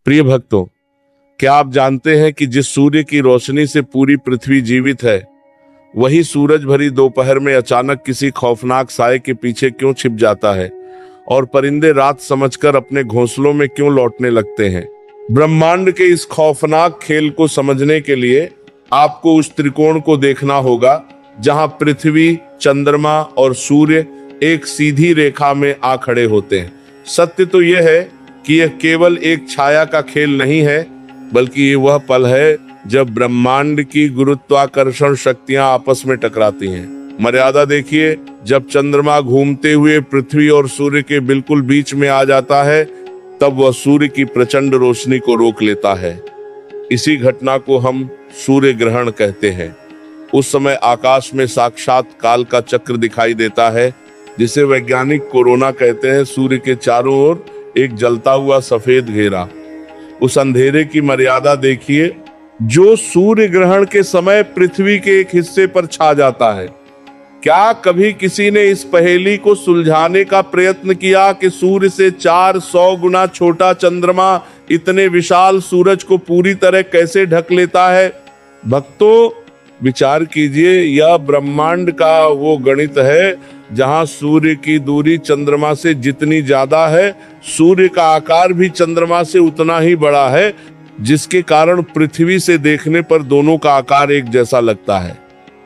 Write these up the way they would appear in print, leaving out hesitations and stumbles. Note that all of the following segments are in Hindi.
प्रिय भक्तों, क्या आप जानते हैं कि जिस सूर्य की रोशनी से पूरी पृथ्वी जीवित है, वही सूरज भरी दोपहर में अचानक किसी खौफनाक साए के पीछे क्यों छिप जाता है और परिंदे रात समझकर अपने घोंसलों में क्यों लौटने लगते हैं। ब्रह्मांड के इस खौफनाक खेल को समझने के लिए आपको उस त्रिकोण को देखना होगा जहां पृथ्वी, चंद्रमा और सूर्य एक सीधी रेखा में आ खड़े होते हैं। सत्य तो यह है कि यह केवल एक छाया का खेल नहीं है, बल्कि ये वह पल है जब ब्रह्मांड की गुरुत्वाकर्षण शक्तियां आपस में टकराती हैं। मर्यादा देखिए, जब चंद्रमा घूमते हुए पृथ्वी और सूर्य के बिल्कुल बीच में आ जाता है, तब वह सूर्य की प्रचंड रोशनी को रोक लेता है। इसी घटना को हम सूर्य ग्रहण कहते हैं। उस समय आकाश में साक्षात काल का चक्र दिखाई देता है, जिसे वैज्ञानिक कोरोना कहते हैं। सूर्य के चारों ओर एक जलता हुआ सफेद घेरा। उस अंधेरे की मर्यादा देखिए, जो सूर्य ग्रहण के समय पृथ्वी के एक हिस्से पर छा जाता है। क्या कभी किसी ने इस पहेली को सुलझाने का प्रयत्न किया कि सूर्य से 400 गुना छोटा चंद्रमा इतने विशाल सूरज को पूरी तरह कैसे ढक लेता है? भक्तों, विचार कीजिए, यह ब्रह्मांड का वो गणित है जहां सूर्य की दूरी चंद्रमा से जितनी ज्यादा है, सूर्य का आकार भी चंद्रमा से उतना ही बड़ा है, जिसके कारण पृथ्वी से देखने पर दोनों का आकार एक जैसा लगता है।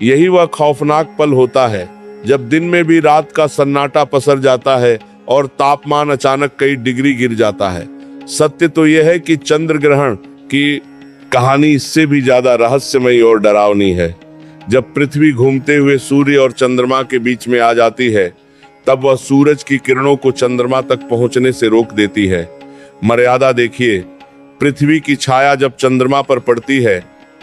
यही वह खौफनाक पल होता है जब दिन में भी रात का सन्नाटा पसर जाता है और तापमान अचानक कई डिग्री गिर जाता है। सत्य तो यह है कि चंद्र ग्रहण की कहानी इससे भी ज्यादा रहस्यमयी और डरावनी है। जब पृथ्वी घूमते हुए सूर्य और चंद्रमा के बीच में आ जाती है, तब वह सूरज की किरणों को चंद्रमा तक पहुंचने से रोक देती है। मर्यादा देखिए, पृथ्वी की छाया जब चंद्रमा पर पड़ती है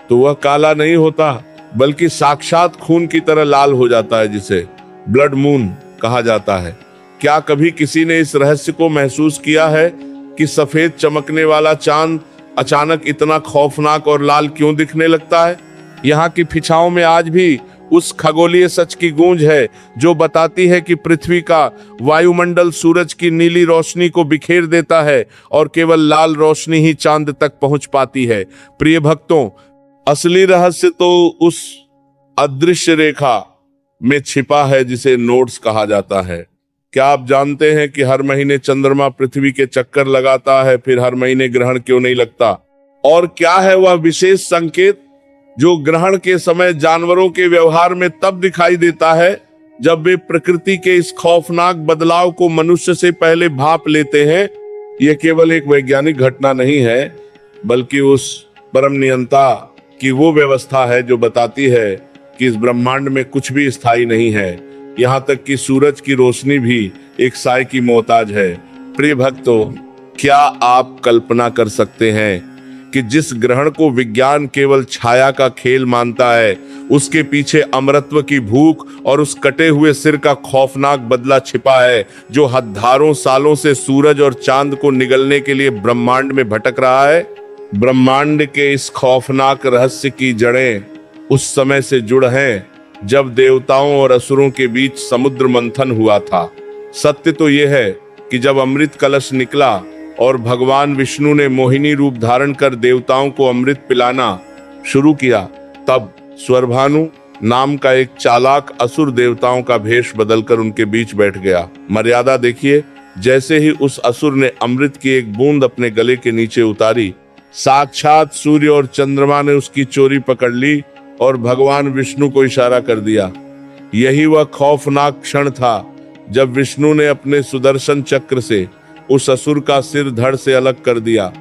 तो वह काला नहीं होता, बल्कि साक्षात खून की तरह लाल हो जाता है, जिसे ब्लड मून कहा जाता है। क्या कभी किसी ने इस रहस्य को महसूस किया है कि सफेद चमकने वाला चांद अचानक इतना खौफनाक और लाल क्यों दिखने लगता है? यहाँ की फिछाओं में आज भी उस खगोलीय सच की गूंज है जो बताती है कि पृथ्वी का वायुमंडल सूरज की नीली रोशनी को बिखेर देता है और केवल लाल रोशनी ही चांद तक पहुंच पाती है। प्रिय भक्तों, असली रहस्य तो उस अदृश्य रेखा में छिपा है जिसे नोड्स कहा जाता है। क्या आप जानते हैं कि हर महीने चंद्रमा पृथ्वी के चक्कर लगाता है, फिर हर महीने ग्रहण क्यों नहीं लगता? और क्या है वह विशेष संकेत जो ग्रहण के समय जानवरों के व्यवहार में तब दिखाई देता है जब वे प्रकृति के इस खौफनाक बदलाव को मनुष्य से पहले भांप लेते हैं? यह केवल एक वैज्ञानिक घटना नहीं है, बल्कि उस परम नियंता की वो व्यवस्था है जो बताती है कि इस ब्रह्मांड में कुछ भी स्थायी नहीं है। यहाँ तक कि सूरज की रोशनी भी एक साए की मोहताज है। प्रिय भक्तों, क्या आप कल्पना कर सकते हैं कि जिस ग्रहण को विज्ञान केवल छाया का खेल मानता है, उसके पीछे अमरत्व की भूख और उस कटे हुए सिर का खौफनाक बदला छिपा है, जो हजारों सालों से सूरज और चांद को निगलने के लिए ब्रह्मांड में भटक रहा है? ब्रह्मांड के इस खौफनाक रहस्य की जड़ें उस समय से जुड़ हैं जब देवताओं और असुरों के बीच समुद्र मंथन हुआ था। सत्य तो यह है कि जब अमृत कलश निकला और भगवान विष्णु ने मोहिनी रूप धारण कर देवताओं को अमृत पिलाना शुरू किया, तब स्वरभानु नाम का एक चालाक असुर देवताओं का भेष बदलकर उनके बीच बैठ गया। मर्यादा देखिए, जैसे ही उस असुर ने अमृत की एक बूंद अपने गले के नीचे उतारी, साक्षात सूर्य और चंद्रमा ने उसकी चोरी पकड़ ली और भगवान विष्णु को इशारा कर दिया। यही वह खौफनाक क्षण था जब विष्णु ने अपने सुदर्शन चक्र से उस असुर का सिर धड़ से अलग कर दिया।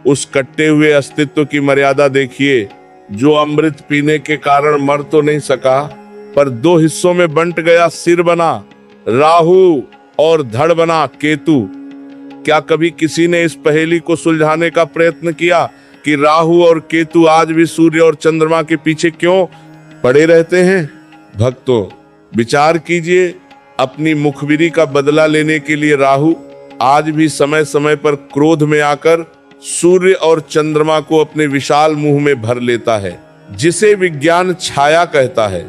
उस कट्टे हुए अस्तित्व की मर्यादा देखिए, जो अमृत पीने के कारण मर तो नहीं सका, पर दो हिस्सों में बंट गया। सिर बना राहु और धड़ बना केतु। क्या कभी किसी ने इस पहेली को सुलझाने का प्रयत्न किया कि राहु और केतु आज भी सूर्य और चंद्रमा के पीछे क्यों पड़े रहते हैं? भक्तों, विचार कीजिए, अपनी मुखबिरी का बदला लेने के लिए राहु आज भी समय समय पर क्रोध में आकर सूर्य और चंद्रमा को अपने विशाल मुंह में भर लेता है, जिसे विज्ञान छाया कहता है।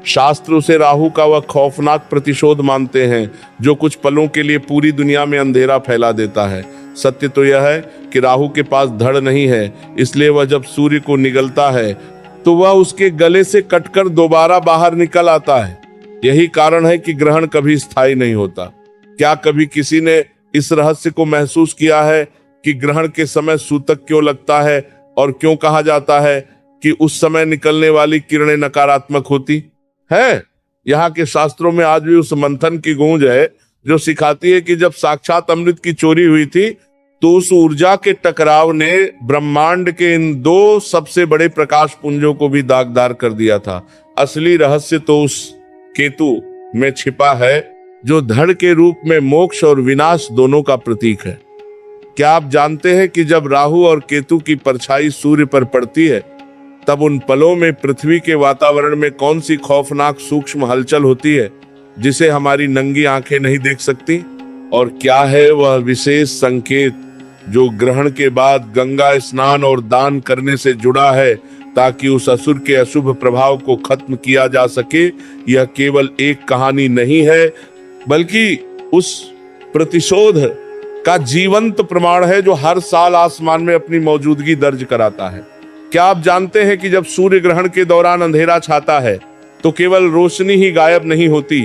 शास्त्र उसे राहु का वह खौफनाक प्रतिशोध मानते हैं जो कुछ पलों के लिए पूरी दुनिया में अंधेरा फैला देता है। सत्य तो यह है कि राहु के पास धड़ नहीं है, इसलिए वह जब सूर्य को निगलता है तो वह उसके गले से कटकर दोबारा बाहर निकल आता है। यही कारण है कि ग्रहण कभी स्थायी नहीं होता। क्या कभी किसी ने इस रहस्य को महसूस किया है कि ग्रहण के समय सूतक क्यों लगता है और क्यों कहा जाता है कि उस समय निकलने वाली किरणें नकारात्मक होती है? यहाँ के शास्त्रों में आज भी उस मंथन की गूंज है जो सिखाती है कि जब साक्षात अमृत की चोरी हुई थी तो उस ऊर्जा के टकराव ने ब्रह्मांड के इन दो सबसे बड़े प्रकाश पुंजों को भी दागदार कर दिया था। असली रहस्य तो उस केतु में छिपा है जो धड़ के रूप में मोक्ष और विनाश दोनों का प्रतीक है। क्या आप जानते हैं कि जब राहु और केतु की परछाई सूर्य पर पड़ती है तब उन पलों में पृथ्वी के वातावरण में कौन सी खौफनाक सूक्ष्म हलचल होती है जिसे हमारी नंगी आंखें नहीं देख सकती? और क्या है वह विशेष संकेत जो ग्रहण के बाद गंगा स्नान और दान करने से जुड़ा है ताकि उस असुर के अशुभ प्रभाव को खत्म किया जा सके? यह केवल एक कहानी नहीं है बल्कि उस प्रतिशोध का जीवंत प्रमाण है जो हर साल आसमान में अपनी मौजूदगी दर्ज कराता है। क्या आप जानते हैं कि जब सूर्य ग्रहण के दौरान अंधेरा छाता है तो केवल रोशनी ही गायब नहीं होती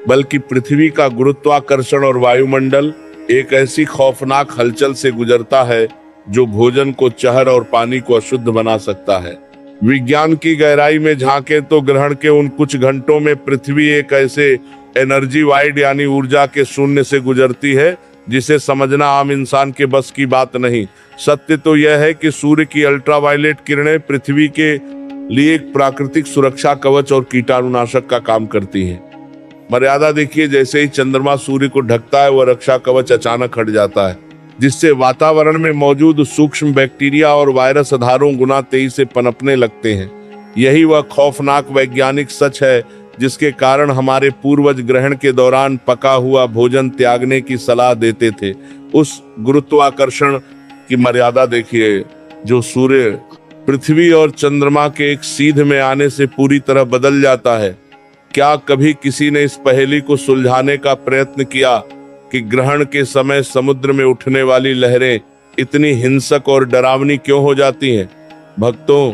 बल्कि पृथ्वी का गुरुत्वाकर्षण और वायुमंडल एक ऐसी खौफनाक हलचल से गुजरता है जो भोजन को चहर और पानी को अशुद्ध बना सकता है। विज्ञान की गहराई में झांके तो ग्रहण के उन कुछ घंटों में पृथ्वी एक ऐसे एनर्जी वाइड यानी ऊर्जा के शून्य से गुजरती है जिसे समझना आम इंसान के बस की बात नहीं। सत्य तो यह है कि सूर्य की अल्ट्रावायलेट किरणें पृथ्वी के लिए एक प्राकृतिक सुरक्षा कवच और कीटाणुनाशक का काम करती हैं। मर्यादा देखिए, जैसे ही चंद्रमा सूर्य को ढकता है वह रक्षा कवच अचानक हट जाता है जिससे वातावरण में मौजूद सूक्ष्म बैक्टीरिया और वायरस हजारों गुना तेजी से पनपने लगते हैं। यही वह खौफनाक वैज्ञानिक सच है जिसके कारण हमारे पूर्वज ग्रहण के दौरान पका हुआ भोजन त्यागने की सलाह देते थे। उस गुरुत्वाकर्षण की मर्यादा देखिए जो सूर्य पृथ्वी और चंद्रमा के एक सीध में आने से पूरी तरह बदल जाता है। क्या कभी किसी ने इस पहेली को सुलझाने का प्रयत्न किया कि ग्रहण के समय समुद्र में उठने वाली लहरें इतनी हिंसक और डरावनी क्यों हो जाती हैं? भक्तों,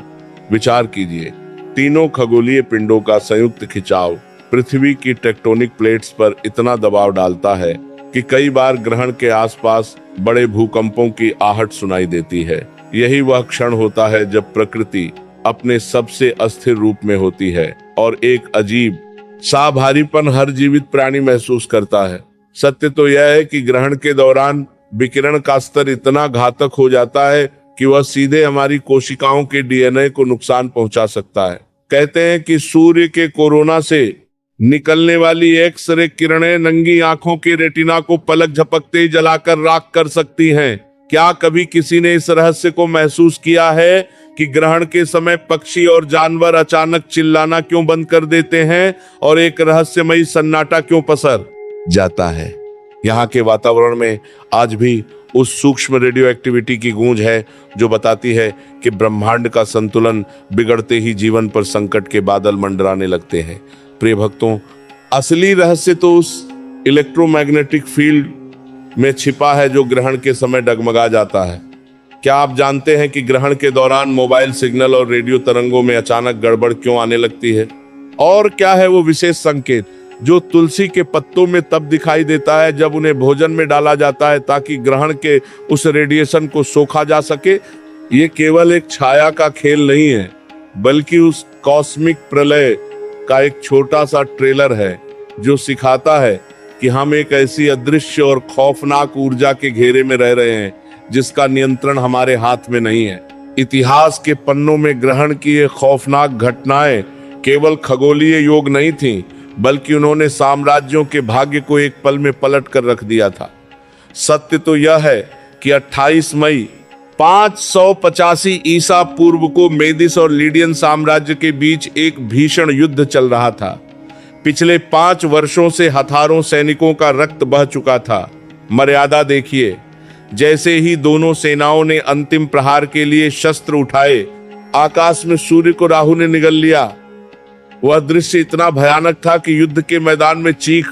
विचार कीजिए। तीनों खगोलीय पिंडों का संयुक्त खिंचाव पृथ्वी की टेक्टोनिक प्लेट्स पर इतना दबाव डालता है कि कई बार ग्रहण के आसपास बड़े भूकंपों की आहट सुनाई देती है। यही वह क्षण होता है जब प्रकृति अपने सबसे अस्थिर रूप में होती है और एक अजीब सा भारीपन हर जीवित प्राणी महसूस करता है। सत्य तो यह है कि ग्रहण के दौरान विकिरण का स्तर इतना घातक हो जाता है कि वह सीधे हमारी कोशिकाओं के डीएनए को नुकसान पहुंचा सकता है। कहते हैं कि सूर्य के कोरोना से निकलने वाली एक्स-रे किरणें नंगी आंखों के रेटिना को पलक झपकते ही जलाकर राख कर सकती हैं। क्या कभी किसी ने इस रहस्य को महसूस किया है कि ग्रहण के समय पक्षी और जानवर अचानक चिल्लाना क्यों बंद कर देते हैं और एक रहस्यमयी सन्नाटा क्यों पसर जाता है? यहाँ के वातावरण में आज भी उस सूक्ष्म रेडियो एक्टिविटी की गूंज है जो बताती है कि ब्रह्मांड का संतुलन बिगड़ते ही जीवन पर संकट के बादल मंडराने लगते हैं। प्रिय भक्तों, असली रहस्य तो उस इलेक्ट्रोमैग्नेटिक फील्ड में छिपा है जो ग्रहण के समय डगमगा जाता है। क्या आप जानते हैं कि ग्रहण के दौरान मोबाइल सिग्नल और रेडियो तरंगों में अचानक गड़बड़ क्यों आने लगती है? और क्या है वो विशेष संकेत जो तुलसी के पत्तों में तब दिखाई देता है जब उन्हें भोजन में डाला जाता है ताकि ग्रहण के उस रेडिएशन को सोखा जा सके? ये केवल एक छाया का खेल नहीं है बल्कि उस कॉस्मिक प्रलय का एक छोटा सा ट्रेलर है जो सिखाता है कि हम एक ऐसी अदृश्य और खौफनाक ऊर्जा के घेरे में रह रहे हैं जिसका नियंत्रण हमारे हाथ में नहीं है। इतिहास के पन्नों में ग्रहण की ये खौफनाक घटनाएं केवल खगोलीय योग नहीं थीं, बल्कि उन्होंने साम्राज्यों के भाग्य को एक पल में पलट कर रख दिया था। सत्य तो यह है कि 28 मई 585 ईसा पूर्व को मेदिस और लीडियन साम्राज्य के बीच एक भीषण युद्ध चल रहा था। पिछले 5 वर्षों से हजारों सैनिकों का रक्त बह चुका था। मर्यादा देखिए, जैसे ही दोनों सेनाओं ने अंतिम प्रहार के लिए शस्त्र उठाए, आकाश में सूर्य को राहु ने निगल लिया। वह दृश्य इतना भयानक था कि युद्ध के मैदान में चीख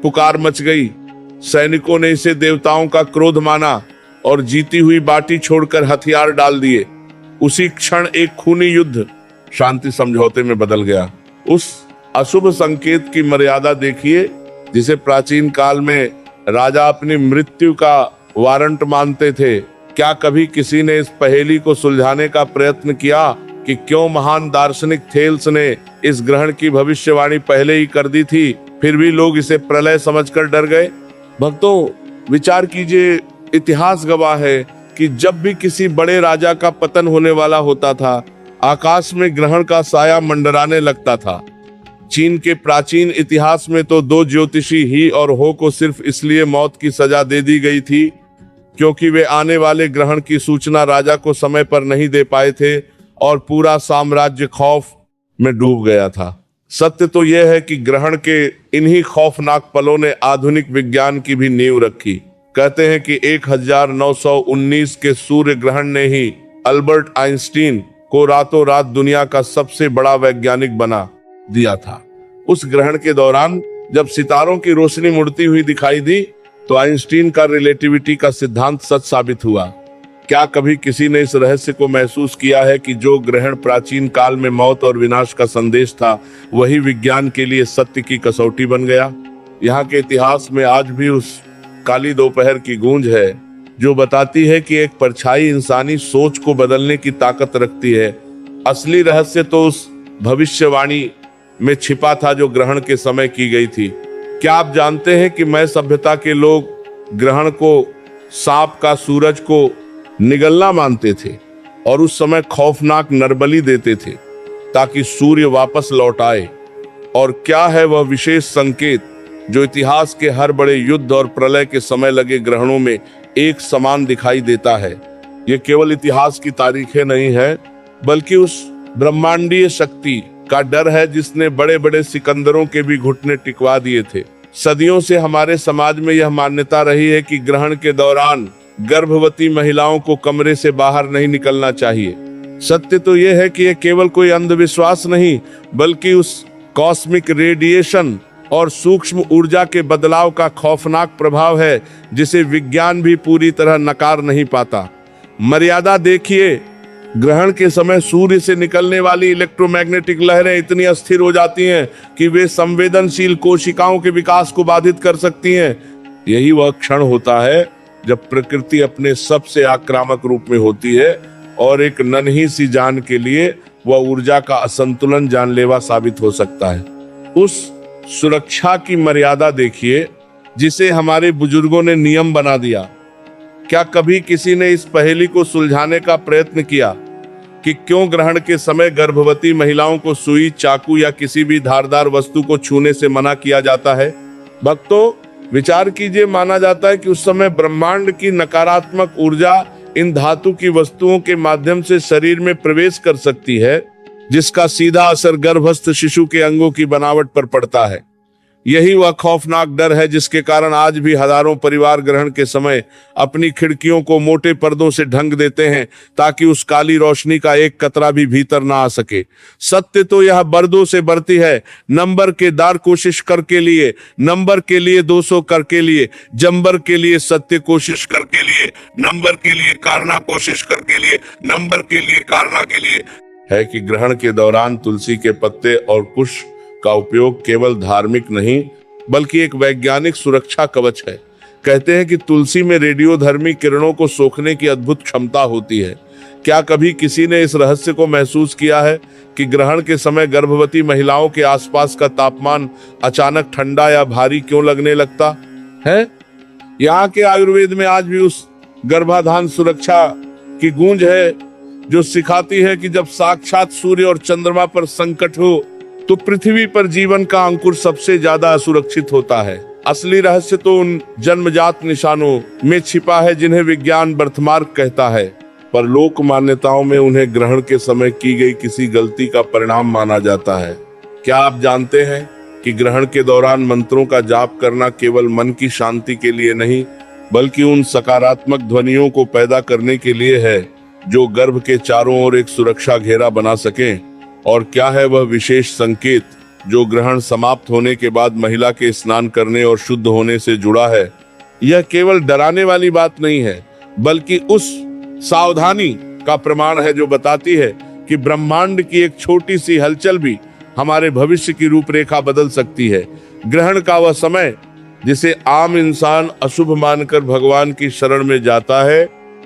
पुकार मच गई। सैनिकों ने इसे देवताओं का क्रोध माना और जीती हुई बाटी छोड़कर हथियार डाल दिए। उसी क्षण एक खूनी युद्ध शांति समझौते में बदल गया। उस अशुभ संकेत की मर्यादा देखिए, जिसे प्राचीन काल में राजा अपनी मृत्यु का वारंट मानते थे। क्या कभी किसी ने इस पहेली को सुलझाने का प्रयत्न किया कि क्यों महान दार्शनिक थेल्स ने इस ग्रहण की भविष्यवाणी पहले ही कर दी थी, फिर भी लोग इसे प्रलय समझकर डर गए? भक्तों, विचार कीजिए, इतिहास गवाह है कि जब भी किसी बड़े राजा का पतन होने वाला होता था, आकाश में ग्रहण का साया मंडराने लगता था। चीन के प्राचीन इतिहास में तो 2 ज्योतिषी ही और हो को सिर्फ इसलिए मौत की सजा दे दी गई थी क्योंकि वे आने वाले ग्रहण की सूचना राजा को समय पर नहीं दे पाए थे और पूरा साम्राज्य खौफ में डूब गया था। सत्य तो यह है कि ग्रहण के इन्हीं खौफनाक पलों ने आधुनिक विज्ञान की भी नींव रखी। कहते हैं कि 1919 के सूर्य ग्रहण ने ही अल्बर्ट आइंस्टीन को रातों रात दुनिया का सबसे बड़ा वैज्ञानिक बना दिया था। उस ग्रहण के दौरान जब सितारों की रोशनी मुड़ती हुई दिखाई दी तो आइंस्टीन का रिलेटिविटी का सिद्धांत सच साबित हुआ। क्या कभी किसी ने इस रहस्य को महसूस किया है कि जो ग्रहण प्राचीन काल में मौत और विनाश का संदेश था, वही विज्ञान के लिए सत्य की कसौटी बन गया? यहाँ के इतिहास में आज भी उस काली दोपहर की गूंज है जो बताती है कि एक परछाई इंसानी सोच को बदलने की ताकत रखती है। असली रहस्य तो उस भविष्यवाणी में छिपा था जो ग्रहण के समय की गई थी। क्या आप जानते हैं कि मैं सभ्यता के लोग ग्रहण को सांप का सूरज को निगलना मानते थे और उस समय खौफनाक नरबली देते थे ताकि सूर्य वापस लौट आए? और क्या है वह विशेष संकेत जो इतिहास के हर बड़े युद्ध और प्रलय के समय लगे ग्रहणों में एक समान दिखाई देता है? ये केवल इतिहास की तारीखें नहीं है, बल्कि उस ब्रह्मांडीय शक्ति का डर है जिसने बड़े बड़े सिकंदरों के भी घुटने टिकवा दिए थे। सदियों से हमारे समाज में यह मान्यता रही है कि ग्रहण के दौरान गर्भवती महिलाओं को कमरे से बाहर नहीं निकलना चाहिए। सत्य तो यह है कि यह केवल कोई अंधविश्वास नहीं, बल्कि उस कॉस्मिक रेडिएशन और सूक्ष्म ऊर्जा के बदलाव का खौफनाक प्रभाव है जिसे विज्ञान भी पूरी तरह नकार नहीं पाता। मर्यादा देखिए, ग्रहण के समय सूर्य से निकलने वाली इलेक्ट्रोमैग्नेटिक लहरें इतनी अस्थिर हो जाती हैं कि वे संवेदनशील कोशिकाओं के विकास को बाधित कर सकती हैं। यही वह क्षण होता है जब प्रकृति अपने सबसे आक्रामक रूप में होती है और एक नन्ही सी जान के लिए वह ऊर्जा का असंतुलन जानलेवा साबित हो सकता है। उस सुरक्षा की मर्यादा देखिए जिसे हमारे बुजुर्गों ने नियम बना दिया। क्या कभी किसी ने इस पहेली को सुलझाने का प्रयत्न किया कि क्यों ग्रहण के समय गर्भवती महिलाओं को सुई, चाकू या किसी भी धारदार वस्तु को छूने से मना किया जाता है? भक्तों, विचार कीजिए, माना जाता है कि उस समय ब्रह्मांड की नकारात्मक ऊर्जा इन धातु की वस्तुओं के माध्यम से शरीर में प्रवेश कर सकती है, जिसका सीधा असर गर्भस्थ शिशु के अंगों की बनावट पर पड़ता है। यही वह खौफनाक डर है जिसके कारण आज भी हजारों परिवार ग्रहण के समय अपनी खिड़कियों को मोटे पर्दों से ढक देते हैं ताकि उस काली रोशनी का एक कतरा भी भीतर ना आ सके। सत्य तो यह बर्दों से बढ़ती है। नंबर के दार कोशिश करके लिए, नंबर के लिए 200 करके लिए, जंबर के लिए सत्य कोशिश करके लिए, नंबर के लिए कारना कोशिश करके लिए, नंबर के लिए कारना के लिए। है कि ग्रहण के दौरान तुलसी के पत्ते और कुश का उपयोग केवल धार्मिक नहीं बल्कि एक वैज्ञानिक सुरक्षा कवच है। कहते हैं कि तुलसी में रेडियोधर्मी किरणों को सोखने की अद्भुत क्षमता होती है। क्या कभी किसी ने इस रहस्य को महसूस किया है कि ग्रहण के समय गर्भवती महिलाओं के आसपास का तापमान अचानक ठंडा या भारी क्यों लगने लगता है? यहाँ के आयुर्वेद में आज भी उस गर्भाधान सुरक्षा की गूंज है जो सिखाती है कि जब साक्षात सूर्य और चंद्रमा पर संकट हो तो पृथ्वी पर जीवन का अंकुर सबसे ज्यादा असुरक्षित होता है। असली रहस्य तो उन जन्मजात निशानों में छिपा है जिन्हें विज्ञान बर्थमार्क कहता है, पर लोक मान्यताओं में उन्हें ग्रहण के समय की गई किसी गलती का परिणाम माना जाता है। क्या आप जानते हैं कि ग्रहण के दौरान मंत्रों का जाप करना केवल मन की शांति के लिए नहीं बल्कि उन सकारात्मक ध्वनियों को पैदा करने के लिए है जो गर्भ के चारों ओर एक सुरक्षा घेरा बना सकें? और क्या है वह विशेष संकेत जो ग्रहण समाप्त होने के बाद महिला के स्नान करने और शुद्ध होने से जुड़ा है? यह केवल डराने वाली बात नहीं है बल्कि उस सावधानी का प्रमाण है जो बताती है कि ब्रह्मांड की एक छोटी सी हलचल भी हमारे भविष्य की रूपरेखा बदल सकती है। ग्रहण का वह समय जिसे आम इंसान अशुभ मानकर भगवान की शरण में जाता है,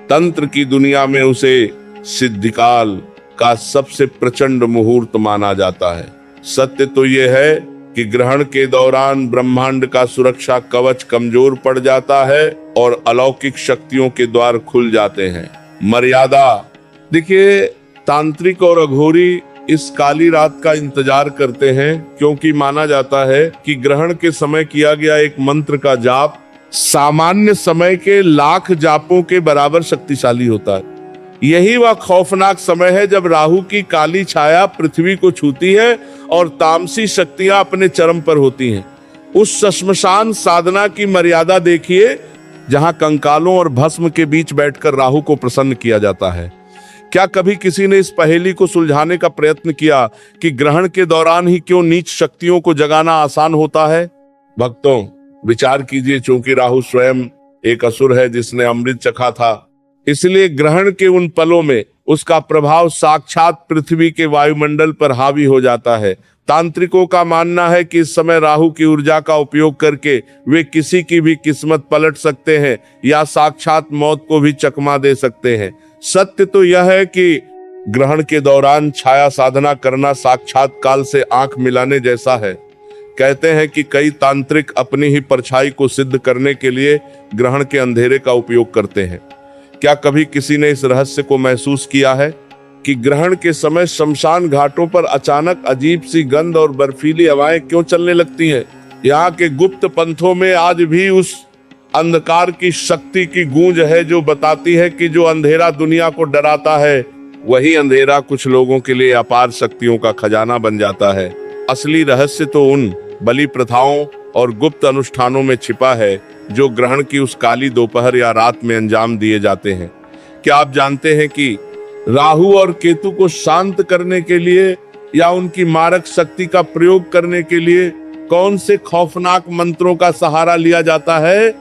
तंत्र की दुनिया में उसे सिद्धिकाल का सबसे प्रचंड मुहूर्त माना जाता है। सत्य तो यह है कि ग्रहण के दौरान ब्रह्मांड का सुरक्षा कवच कमजोर पड़ जाता है और अलौकिक शक्तियों के द्वार खुल जाते हैं। मर्यादा देखिए, तांत्रिक और अघोरी इस काली रात का इंतजार करते हैं, क्योंकि माना जाता है कि ग्रहण के समय किया गया एक मंत्र का जाप सामान्य समय के लाख जापों के बराबर शक्तिशाली होता है। यही वह खौफनाक समय है जब राहु की काली छाया पृथ्वी को छूती है और तामसी शक्तियां अपने चरम पर होती हैं। उस श्मशान साधना की मर्यादा देखिए, जहां कंकालों और भस्म के बीच बैठकर राहु को प्रसन्न किया जाता है। क्या कभी किसी ने इस पहेली को सुलझाने का प्रयत्न किया कि ग्रहण के दौरान ही क्यों नीच शक्तियों को जगाना आसान होता है? भक्तों, विचार कीजिए, चूंकि राहु स्वयं एक असुर है जिसने अमृत चखा था, इसलिए ग्रहण के उन पलों में उसका प्रभाव साक्षात पृथ्वी के वायुमंडल पर हावी हो जाता है। तांत्रिकों का मानना है कि इस समय राहु की ऊर्जा का उपयोग करके वे किसी की भी किस्मत पलट सकते हैं या साक्षात मौत को भी चकमा दे सकते हैं। सत्य तो यह है कि ग्रहण के दौरान छाया साधना करना साक्षात काल से आंख मिलाने जैसा है। कहते हैं कि कई तांत्रिक अपनी ही परछाई को सिद्ध करने के लिए ग्रहण के अंधेरे का उपयोग करते हैं। क्या कभी किसी ने इस रहस्य को महसूस किया है कि ग्रहण के समय शमशान घाटों पर अचानक अजीब सी गंध और बर्फीली हवाएं क्यों चलने लगती हैं? यहाँ के गुप्त पंथों में आज भी उस अंधकार की शक्ति की गूंज है जो बताती है कि जो अंधेरा दुनिया को डराता है, वही अंधेरा कुछ लोगों के लिए अपार शक्तियों का खजाना बन जाता है। असली रहस्य तो उन बलि प्रथाओं और गुप्त अनुष्ठानों में छिपा है जो ग्रहण की उस काली दोपहर या रात में अंजाम दिए जाते हैं। क्या आप जानते हैं कि राहु और केतु को शांत करने के लिए या उनकी मारक शक्ति का प्रयोग करने के लिए कौन से खौफनाक मंत्रों का सहारा लिया जाता है?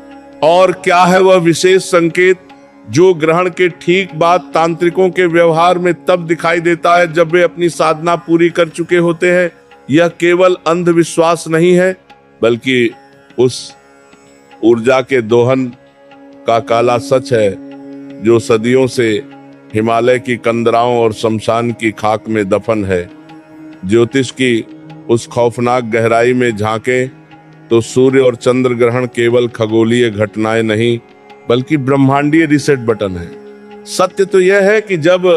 और क्या है वह विशेष संकेत जो ग्रहण के ठीक बाद तांत्रिकों के व्यवहार में तब दिखाई देता है जब वे अपनी साधना पूरी कर चुके होते हैं? यह केवल अंधविश्वास नहीं है, बल्कि उस ऊर्जा के दोहन का काला सच है जो सदियों से हिमालय की कंदराओं और शमशान की खाक में दफन है। ज्योतिष की उस खौफनाक गहराई में झांके तो सूर्य और चंद्र ग्रहण केवल खगोलीय घटनाएं नहीं, बल्कि ब्रह्मांडीय रिसेट बटन है। सत्य तो यह है कि जब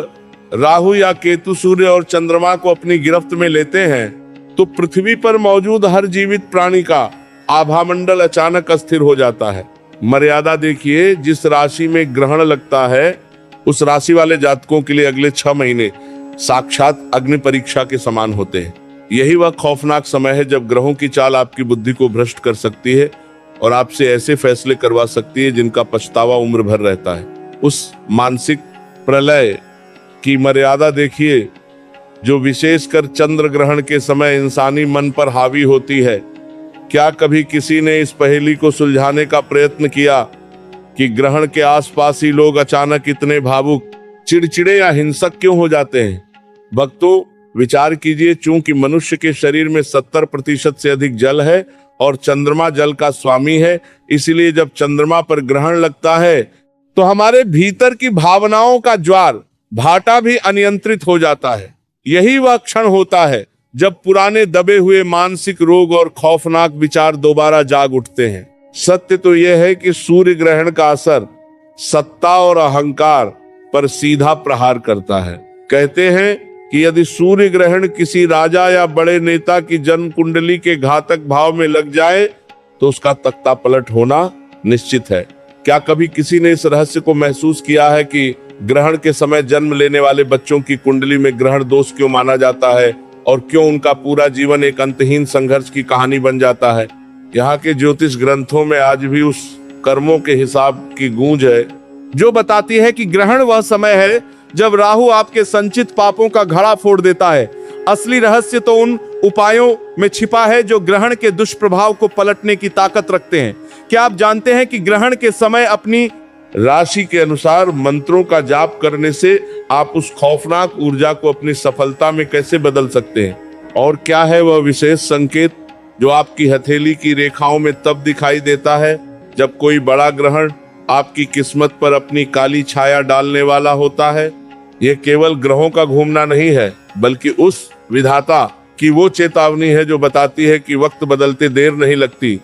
राहु या केतु सूर्य और चंद्रमा को अपनी गिरफ्त में लेते हैं तो पृथ्वी पर मौजूद हर जीवित प्राणी का आभामंडल अचानक अस्थिर हो जाता है। मर्यादा देखिए, जिस राशि में ग्रहण लगता है उस राशि वाले जातकों के लिए अगले 6 महीने साक्षात अग्नि परीक्षा के समान होते हैं। यही वह खौफनाक समय है जब ग्रहों की चाल आपकी बुद्धि को भ्रष्ट कर सकती है और आपसे ऐसे फैसले करवा सकती है जिनका पछतावा उम्र भर रहता है। उस मानसिक प्रलय की मर्यादा देखिए जो विशेषकर चंद्र ग्रहण के समय इंसानी मन पर हावी होती है। क्या कभी किसी ने इस पहेली को सुलझाने का प्रयत्न किया कि ग्रहण के आसपास ही लोग अचानक इतने भावुक, चिड़चिड़े या हिंसक क्यों हो जाते हैं? भक्तों, विचार कीजिए, चूंकि मनुष्य के शरीर में 70% से अधिक जल है और चंद्रमा जल का स्वामी है, इसलिए जब चंद्रमा पर ग्रहण लगता है तो हमारे भीतर की भावनाओं का ज्वार भाटा भी अनियंत्रित हो जाता है। यही वह क्षण होता है जब पुराने दबे हुए मानसिक रोग और खौफनाक विचार दोबारा जाग उठते हैं। सत्य तो यह है कि सूर्य ग्रहण का असर सत्ता और अहंकार पर सीधा प्रहार करता है। कहते हैं कि यदि सूर्य ग्रहण किसी राजा या बड़े नेता की जन्म कुंडली के घातक भाव में लग जाए तो उसका तख्ता पलट होना निश्चित है। क्या कभी किसी ने इस रहस्य को महसूस किया है कि ग्रहण के समय जन्म लेने वाले बच्चों की कुंडली में ग्रहण दोष क्यों माना जाता है और क्यों उनका पूरा जीवन एक अंतहीन संघर्ष की कहानी बन जाता है? यहाँ के ज्योतिष ग्रंथों में आज भी उस कर्मों के हिसाब की गूंज है जो बताती है कि ग्रहण वह समय है जब राहु आपके संचित पापों का घड़ा फोड़ देता है। असली रहस्य तो उन उपायों में छिपा है जो ग्रहण के दुष्प्रभाव को पलटने की ताकत रखते हैं। क्या आप जानते हैं कि ग्रहण के समय अपनी राशि के अनुसार मंत्रों का जाप करने से आप उस खौफनाक ऊर्जा को अपनी सफलता में कैसे बदल सकते हैं, और क्या है वह विशेष संकेत जो आपकी हथेली की रेखाओं में तब दिखाई देता है जब कोई बड़ा ग्रहण आपकी किस्मत पर अपनी काली छाया डालने वाला होता है। यह केवल ग्रहों का घूमना नहीं है, बल्कि उस विधाता की वो चेतावनी है जो बताती है कि वक्त बदलते देर नहीं लगती।